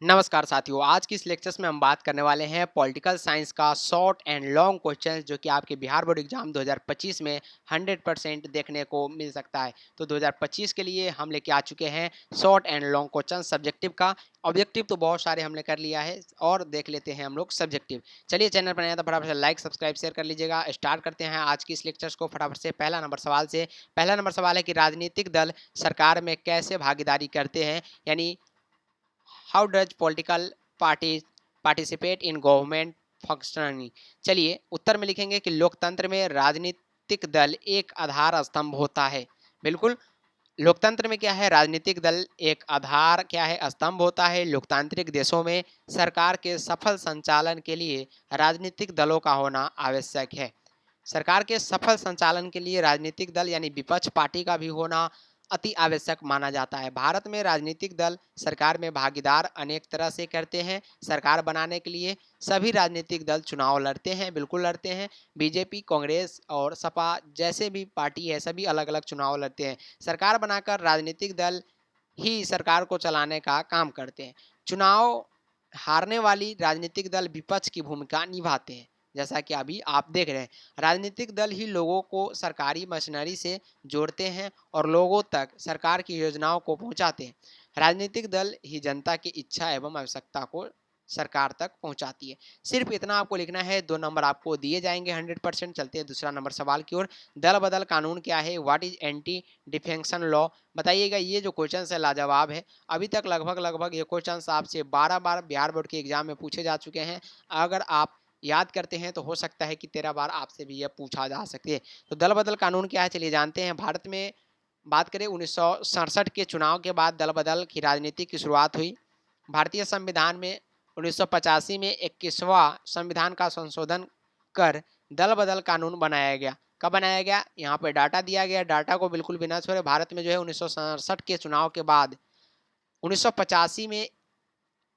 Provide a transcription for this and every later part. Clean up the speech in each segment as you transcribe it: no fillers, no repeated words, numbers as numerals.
नमस्कार साथियों, आज की इस लेक्चर्स में हम बात करने वाले हैं पॉलिटिकल साइंस का शॉर्ट एंड लॉन्ग क्वेश्चन जो कि आपके बिहार बोर्ड एग्जाम 2025 में 100% देखने को मिल सकता है। तो 2025 के लिए हम लेके आ चुके हैं short and long question subjective का। ऑब्जेक्टिव तो बहुत सारे हमने कर लिया है और देख लेते हैं हम लोग सब्जेक्टिव। चलिए, चैनल पर नया तो फटाफट से लाइक सब्सक्राइब शेयर कर लीजिएगा। स्टार्ट करते हैं आज की इस लेक्चर्स को फटाफट से पहला नंबर सवाल से। पहला नंबर सवाल है कि राजनीतिक दल सरकार में कैसे भागीदारी करते हैं, यानी how does political party participate in government functioning. चलिए, उत्तर में लिखेंगे कि लोकतंत्र में राजनीतिक दल एक आधार स्तंभ होता है। बिल्कुल, लोकतंत्र में क्या है, राजनीतिक दल एक आधार क्या है, स्तंभ होता है। लोकतांत्रिक देशों में सरकार के सफल संचालन के लिए राजनीतिक दलों का होना आवश्यक है। सरकार के सफल संचालन के लिए राजनीतिक दल यानी विपक्ष पार्टी का भी होना अति आवश्यक माना जाता है। भारत में राजनीतिक दल सरकार में भागीदार अनेक तरह से करते हैं। सरकार बनाने के लिए सभी राजनीतिक दल चुनाव लड़ते हैं, बिल्कुल लड़ते हैं। बीजेपी, कांग्रेस और सपा जैसे भी पार्टी है, सभी अलग अलग चुनाव लड़ते हैं। सरकार बनाकर राजनीतिक दल ही सरकार को चलाने का काम करते हैं। चुनाव हारने वाली राजनीतिक दल विपक्ष की भूमिका निभाते हैं। जैसा कि अभी आप देख रहे हैं, राजनीतिक दल ही लोगों को सरकारी मशीनरी से जोड़ते हैं और लोगों तक सरकार की योजनाओं को पहुंचाते हैं। राजनीतिक दल ही जनता की इच्छा एवं आवश्यकता को सरकार तक पहुंचाती है। सिर्फ इतना आपको लिखना है, 2 नंबर आपको दिए जाएंगे 100%। चलते हैं दूसरा नंबर सवाल की ओर। दल बदल कानून क्या है, व्हाट इज एंटी डिफेंक्शन लॉ। बताइएगा। ये जो क्वेश्चन है लाजवाब है। अभी तक लगभग ये क्वेश्चन आपसे 12 बार बिहार बोर्ड के एग्जाम में पूछे जा चुके हैं। अगर आप याद करते हैं तो हो सकता है कि 13 बार आपसे भी यह पूछा जा सके। तो दल बदल कानून क्या है, चलिए जानते हैं। भारत में बात करें, 1967 के चुनाव के बाद दल बदल की राजनीति की शुरुआत हुई। भारतीय संविधान में 1985 में 21वां संविधान का संशोधन कर दल बदल कानून बनाया गया। कब बनाया गया, यहाँ पे डाटा दिया गया। डाटा को बिल्कुल भी ना छोड़े। भारत में जो है 1967 के चुनाव के बाद 1985 में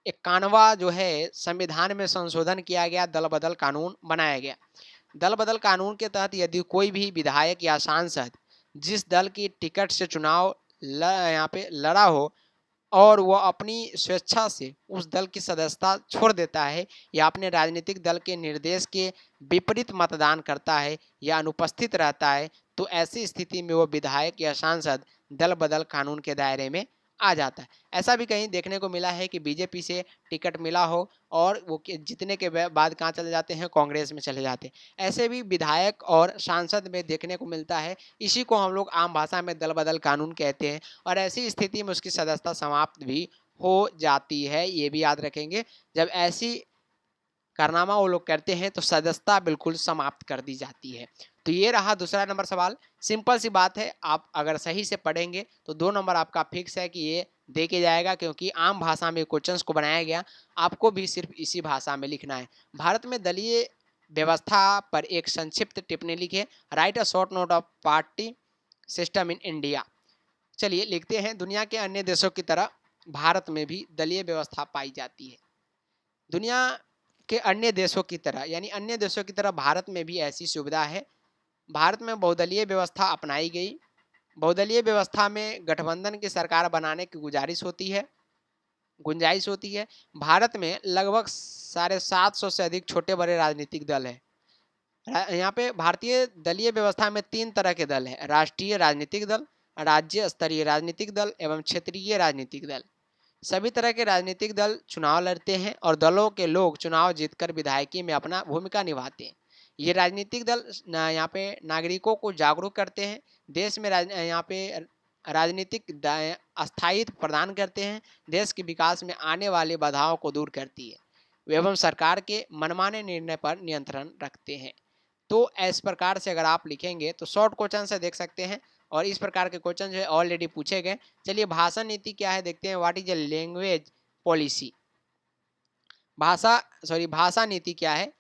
51वां जो है संविधान में संशोधन किया गया, दल बदल कानून बनाया गया। दल बदल कानून के तहत यदि कोई भी विधायक या सांसद जिस दल की टिकट से चुनाव यहाँ पे लड़ा हो और वो अपनी स्वेच्छा से उस दल की सदस्यता छोड़ देता है या अपने राजनीतिक दल के निर्देश के विपरीत मतदान करता है या अनुपस्थित रहता है, तो ऐसी स्थिति में वो विधायक या सांसद दल बदल कानून के दायरे में आ जाता है। ऐसा भी कहीं देखने को मिला है कि बीजेपी से टिकट मिला हो और वो जीतने के बाद कहाँ चले जाते हैं, कांग्रेस में चले जाते हैं। ऐसे भी विधायक और सांसद में देखने को मिलता है। इसी को हम लोग आम भाषा में दल बदल कानून कहते हैं और ऐसी स्थिति में उसकी सदस्यता समाप्त भी हो जाती है। ये भी याद रखेंगे, जब ऐसी कारनामा वो लोग करते हैं तो सदस्यता बिल्कुल समाप्त कर दी जाती है। तो ये रहा दूसरा नंबर सवाल। सिंपल सी बात है, आप अगर सही से पढ़ेंगे तो 2 नंबर आपका फिक्स है कि ये दे के जाएगा, क्योंकि आम भाषा में क्वेश्चंस को बनाया गया। आपको भी सिर्फ इसी भाषा में लिखना है। भारत में दलीय व्यवस्था पर एक संक्षिप्त टिप्पणी लिखे। Right a short note of party system in India. चलिए लिखते हैं। दुनिया के अन्य देशों की तरह भारत में भी दलीय व्यवस्था पाई जाती है। दुनिया के अन्य देशों की तरह यानी अन्य देशों की तरह भारत में भी ऐसी सुविधा है। भारत में बहुदलीय व्यवस्था अपनाई गई। बहुदलीय व्यवस्था में गठबंधन की सरकार बनाने की गुंजाइश होती है। भारत में लगभग 750 से अधिक छोटे बड़े राजनीतिक दल हैं। यहाँ पे भारतीय दलीय व्यवस्था में 3 तरह के दल हैं: राष्ट्रीय राजनीतिक दल, राज्य स्तरीय राजनीतिक दल एवं क्षेत्रीय राजनीतिक दल। सभी तरह के राजनीतिक दल चुनाव लड़ते हैं और दलों के लोग चुनाव जीतकर विधायकी में अपना भूमिका निभाते हैं। ये राजनीतिक दल यहाँ पे नागरिकों को जागरूक करते हैं। देश में यहाँ पे राजनीतिक स्थायित्व प्रदान करते हैं। देश के विकास में आने वाली बाधाओं को दूर करती है एवं सरकार के मनमाने निर्णय पर नियंत्रण रखते हैं। तो इस प्रकार से अगर आप लिखेंगे तो शॉर्ट क्वेश्चन से देख सकते हैं और इस प्रकार के क्वेश्चन जो है ऑलरेडी पूछे गए। चलिए, भाषा नीति क्या है देखते हैं। What is a language policy. भाषा नीति क्या है,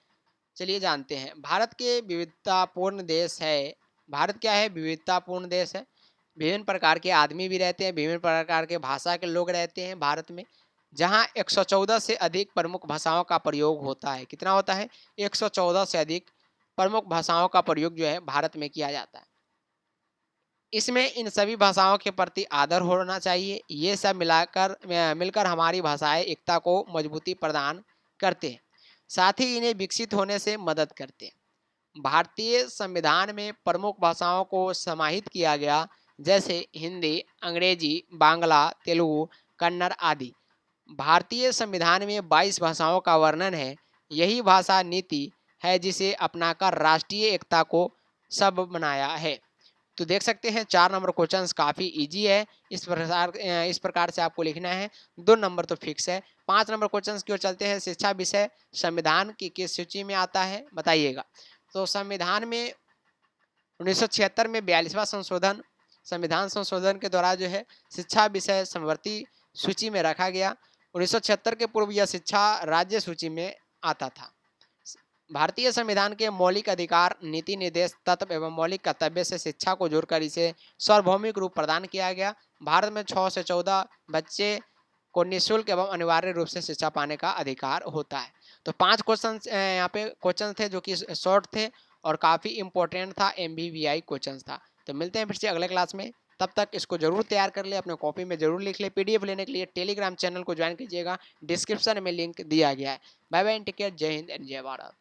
चलिए जानते हैं। भारत के विविधतापूर्ण देश है। भारत क्या है, विविधतापूर्ण देश है। विभिन्न प्रकार के आदमी भी रहते हैं, विभिन्न प्रकार के भाषा के लोग रहते हैं भारत में, जहाँ 114 से अधिक प्रमुख भाषाओं का प्रयोग होता है। कितना होता है, 114 से अधिक प्रमुख भाषाओं का प्रयोग जो है भारत में किया जाता है। इसमें इन सभी भाषाओं के प्रति आदर होना चाहिए। ये सब मिलकर हमारी भाषाएं एकता को मजबूती प्रदान करते हैं, साथ ही इन्हें विकसित होने से मदद करते हैं। भारतीय संविधान में प्रमुख भाषाओं को समाहित किया गया, जैसे हिंदी, अंग्रेजी, बांग्ला, तेलुगु, कन्नड़ आदि। भारतीय संविधान में 22 भाषाओं का वर्णन है। यही भाषा नीति है जिसे अपनाकर राष्ट्रीय एकता को सब बनाया है। तो देख सकते हैं 4 नंबर क्वेश्चंस काफ़ी इजी है। इस प्रकार से आपको लिखना है। 2 नंबर तो फिक्स है। 5 नंबर क्वेश्चंस की ओर चलते हैं। शिक्षा विषय संविधान की किस सूची में आता है, बताइएगा। तो संविधान में 1976 में 42वां संविधान संशोधन के द्वारा जो है शिक्षा विषय समवर्ती सूची में रखा गया। 1976 के पूर्व यह शिक्षा राज्य सूची में आता था। भारतीय संविधान के मौलिक अधिकार, नीति निर्देश तत्व एवं मौलिक कर्तव्य से शिक्षा को जोड़कर इसे सार्वभौमिक रूप प्रदान किया गया। भारत में 6 से 14 बच्चे को निःशुल्क एवं अनिवार्य रूप से शिक्षा पाने का अधिकार होता है। तो 5 क्वेश्चन यहाँ पे क्वेश्चन थे जो कि शॉर्ट थे और काफ़ी इंपॉर्टेंट था, MBVI क्वेश्चन था। तो मिलते हैं फिर से अगले क्लास में। तब तक इसको जरूर तैयार कर ले, अपने कॉपी में जरूर लिख ले। PDF लेने के लिए टेलीग्राम चैनल को ज्वाइन कीजिएगा, डिस्क्रिप्शन में लिंक दिया गया है। बाय बाय, टेक केयर, जय हिंद एंड जय भारत।